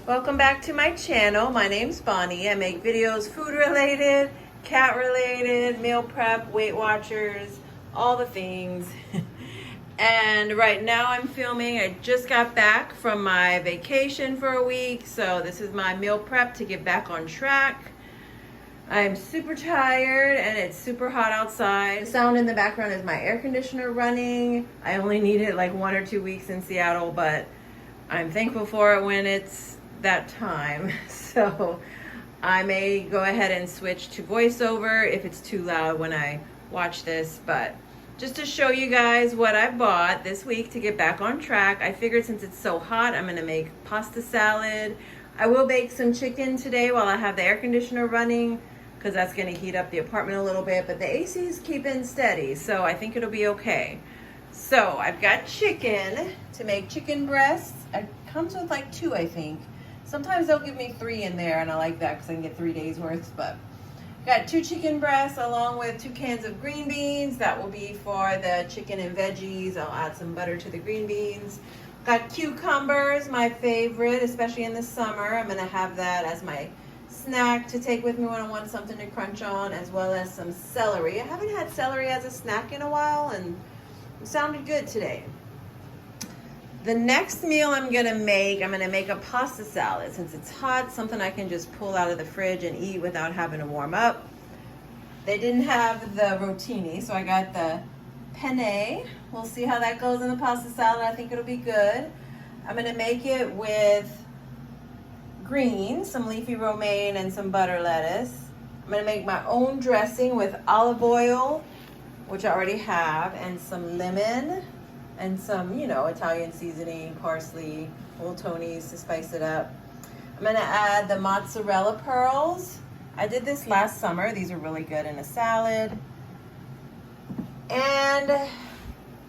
Welcome back to my channel. My name's Bonnie. I make videos food related, cat related, meal prep, Weight Watchers, all the things. And right now I'm filming. I just got back from my vacation for a week, so this is my meal prep to get back on track. I'm super tired and it's super hot outside. The sound in the background is my air conditioner running. I only need it like 1 or 2 weeks in Seattle, but I'm thankful for it when it's that time. So I may go ahead and switch to voiceover if it's too loud when I watch this, but just to show you guys what I bought this week to get back on track, I figured since it's so hot, I'm gonna make pasta salad. I will bake some chicken today while I have the air conditioner running, because that's gonna heat up the apartment a little bit, but the AC's keeping steady, so I think it'll be okay. So I've got chicken to make chicken breasts. It comes with like 2, I think. Sometimes they'll give me 3 in there, and I like that because I can get 3 days worth. But got 2 chicken breasts along with 2 cans of green beans. That will be for the chicken and veggies. I'll add some butter to the green beans. Got cucumbers, my favorite, especially in the summer. I'm gonna have that as my snack to take with me when I want something to crunch on, as well as some celery. I haven't had celery as a snack in a while, and it sounded good today. The next meal I'm gonna make a pasta salad. Since it's hot, something I can just pull out of the fridge and eat without having to warm up. They didn't have the rotini, so I got the penne. We'll see how that goes in the pasta salad. I think it'll be good. I'm gonna make it with greens, some leafy romaine and some butter lettuce. I'm gonna make my own dressing with olive oil, which I already have, and some lemon, and some, Italian seasoning, parsley, whole Tony's to spice it up. I'm gonna add the mozzarella pearls. I did this last summer. These are really good in a salad. And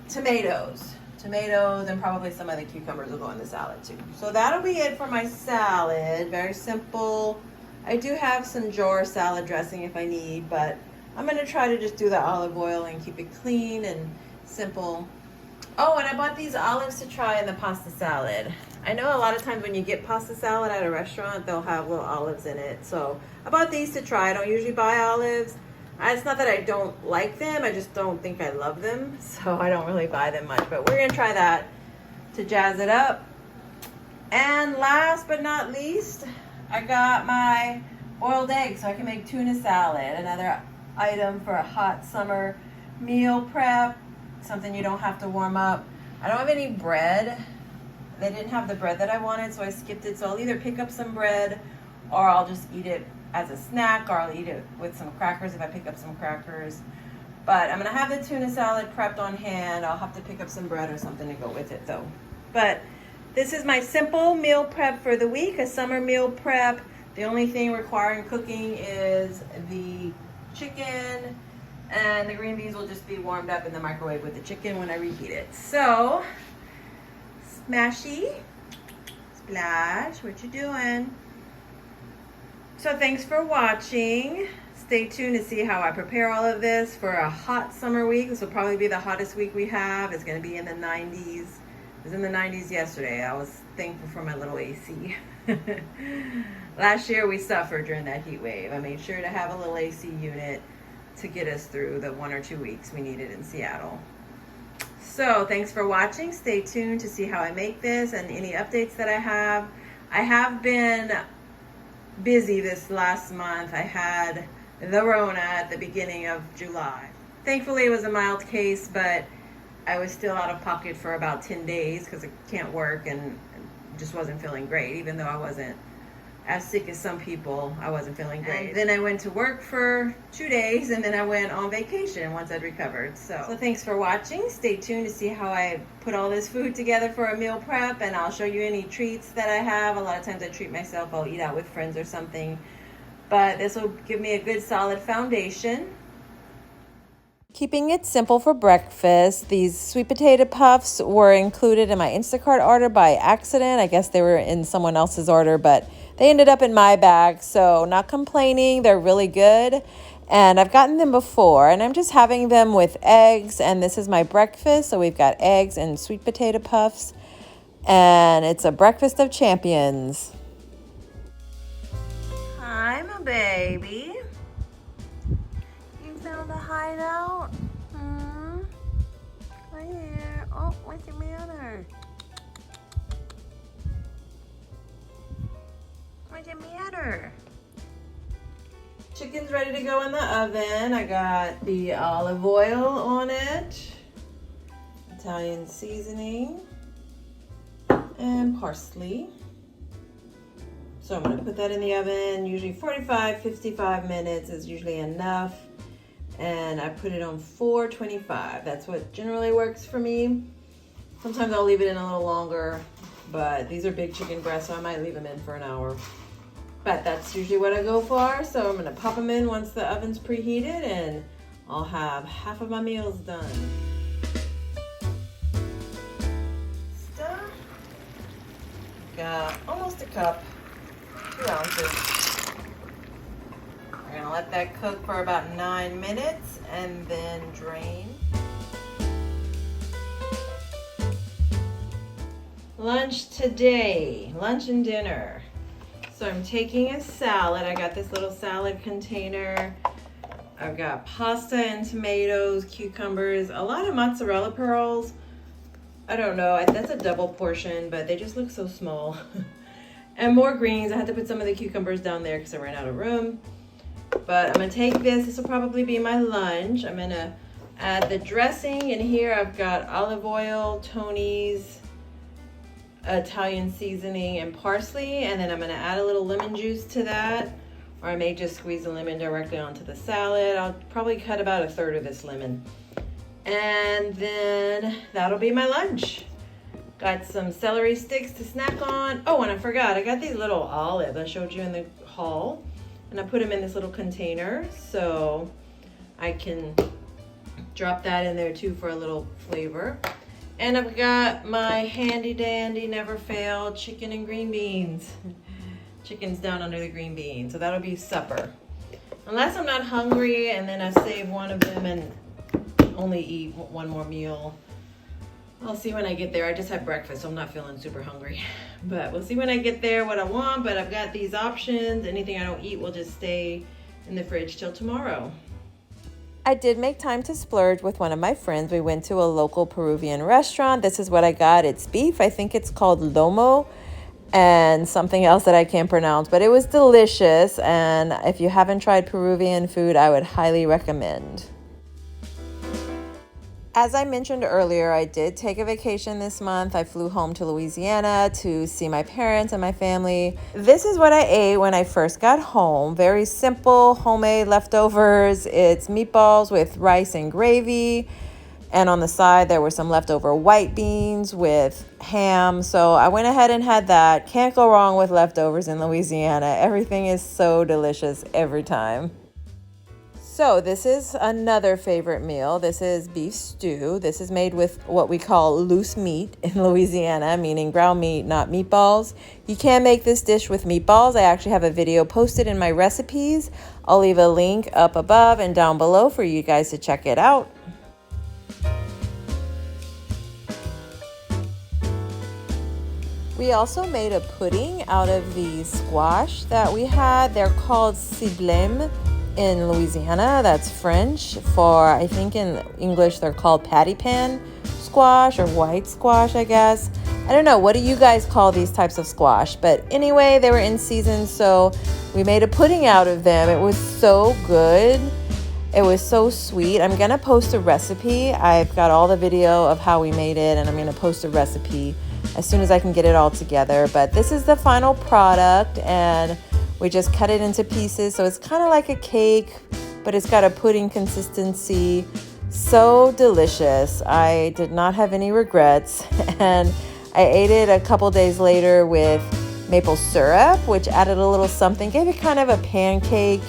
tomatoes. Tomatoes and probably some of the cucumbers will go in the salad too. So that'll be it for my salad. Very simple. I do have some jar salad dressing if I need, but I'm gonna try to just do the olive oil and keep it clean and simple. Oh, and I bought these olives to try in the pasta salad. I know a lot of times when you get pasta salad at a restaurant, they'll have little olives in it. So I bought these to try. I don't usually buy olives. It's not that I don't like them, I just don't think I love them. So I don't really buy them much, but we're gonna try that to jazz it up. And last but not least, I got my boiled eggs so I can make tuna salad. Another item for a hot summer meal prep. Something you don't have to warm up. I don't have any bread. They didn't have the bread that I wanted, so I skipped it. So I'll either pick up some bread, or I'll just eat it as a snack, or I'll eat it with some crackers if I pick up some crackers. But I'm gonna have the tuna salad prepped on hand. I'll have to pick up some bread or something to go with it though. But this is my simple meal prep for the week, a summer meal prep. The only thing requiring cooking is the chicken, and the green beans will just be warmed up in the microwave with the chicken when I reheat it. So, smashy, splash, what you doing? So thanks for watching. Stay tuned to see how I prepare all of this for a hot summer week. This will probably be the hottest week we have. It's gonna be in the 90s. It was in the 90s yesterday. I was thankful for my little AC. Last year we suffered during that heat wave. I made sure to have a little AC unit to get us through the 1 or 2 weeks we needed in Seattle. So thanks for watching. Stay tuned to see how I make this and any updates that I have. I have been busy this last month. I had the Rona at the beginning of July. Thankfully it was a mild case, but I was still out of pocket for about 10 days because I can't work and just wasn't feeling great, even though I wasn't as sick as some people. I wasn't feeling great. And then I went to work for 2 days, and then I went on vacation once I'd recovered. So thanks for watching. Stay tuned to see how I put all this food together for a meal prep, and I'll show you any treats that I have. A lot of times I treat myself. I'll eat out with friends or something. But this will give me a good solid foundation. Keeping it simple for breakfast, these sweet potato puffs were included in my Instacart order by accident. I guess they were in someone else's order, but they ended up in my bag, so not complaining. They're really good, and I've gotten them before, and I'm just having them with eggs, and this is my breakfast. So we've got eggs and sweet potato puffs, and it's a breakfast of champions. baby. You found a hideout? Hmm? Right here. Oh, what's the matter? What's the matter? Chicken's ready to go in the oven. I got the olive oil on it, Italian seasoning, and parsley. So I'm gonna put that in the oven. Usually 45, 55 minutes is usually enough. And I put it on 425. That's what generally works for me. Sometimes I'll leave it in a little longer, but these are big chicken breasts, so I might leave them in for an hour. But that's usually what I go for. So I'm gonna pop them in once the oven's preheated, and I'll have half of my meals done. Stuff. Got almost a cup, 2 ounces. We're gonna let that cook for about 9 minutes and then drain. Lunch today, lunch and dinner. So I'm taking a salad. I got this little salad container. I've got pasta and tomatoes, cucumbers, a lot of mozzarella pearls. I don't know, that's a double portion, but they just look so small. And more greens. I had to put some of the cucumbers down there because I ran out of room. But I'm gonna take this will probably be my lunch. I'm gonna add the dressing. In here I've got olive oil, Tony's, Italian seasoning, and parsley, and then I'm going to add a little lemon juice to that, or I may just squeeze the lemon directly onto the salad. I'll probably cut about a third of this lemon, and then that'll be my lunch. Got some celery sticks to snack on. Oh, and I forgot, I got these little olives I showed you in the haul, and I put them in this little container so I can drop that in there too for a little flavor. And I've got my handy dandy, never fail chicken and green beans. Chicken's down under the green beans, so that'll be supper. Unless I'm not hungry and then I save one of them and only eat one more meal. I'll see when I get there. I just had breakfast, so I'm not feeling super hungry. But we'll see when I get there what I want, but I've got these options. Anything I don't eat will just stay in the fridge till tomorrow. I did make time to splurge with one of my friends. We went to a local Peruvian restaurant. This is what I got. It's beef. I think it's called lomo, and something else that I can't pronounce, but it was delicious. And if you haven't tried Peruvian food, I would highly recommend. As I mentioned earlier, I did take a vacation this month. I flew home to Louisiana to see my parents and my family. This is what I ate when I first got home. Very simple, homemade leftovers. It's meatballs with rice and gravy. And on the side, there were some leftover white beans with ham. So I went ahead and had that. Can't go wrong with leftovers in Louisiana. Everything is so delicious every time. So this is another favorite meal. This is beef stew. This is made with what we call loose meat in Louisiana, meaning ground meat, not meatballs. You can make this dish with meatballs. I actually have a video posted in my recipes. I'll leave a link up above and down below for you guys to check it out. We also made a pudding out of the squash that we had. They're called ciblem in Louisiana. That's French for, I think in English they're called patty pan squash or white squash, I guess. I don't know, what do you guys call these types of squash? But anyway, they were in season, so we made a pudding out of them. It was so good. It was so sweet. I'm gonna post a recipe. I've got all the video of how we made it, and I'm gonna post a recipe as soon as I can get it all together. But this is the final product, and we just cut it into pieces, so it's kind of like a cake, but it's got a pudding consistency. So delicious. I did not have any regrets, and I ate it a couple days later with maple syrup, which added a little something, gave it kind of a pancake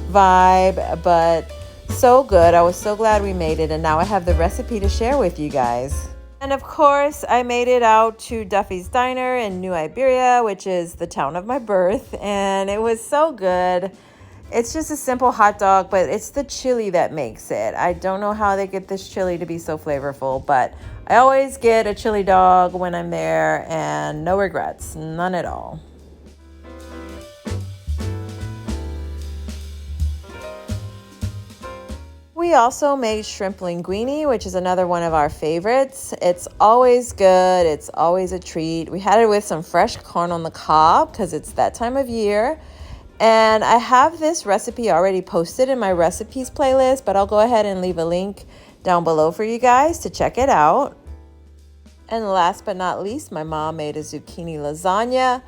vibe, but so good. I was so glad we made it, and now I have the recipe to share with you guys. And of course, I made it out to Duffy's Diner in New Iberia, which is the town of my birth, and it was so good. It's just a simple hot dog, but it's the chili that makes it. I don't know how they get this chili to be so flavorful, but I always get a chili dog when I'm there, and no regrets, none at all. we also made shrimp linguini, which is another one of our favorites. It's always good. It's always a treat. We had it with some fresh corn on the cob because it's that time of year. And I have this recipe already posted in my recipes playlist, but I'll go ahead and leave a link down below for you guys to check it out. And last but not least, my mom made a zucchini lasagna.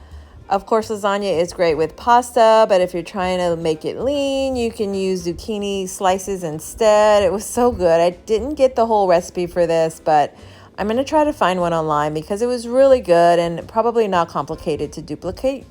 Of course, lasagna is great with pasta, but if you're trying to make it lean, you can use zucchini slices instead. It was so good. I didn't get the whole recipe for this, but I'm going to try to find one online because it was really good and probably not complicated to duplicate.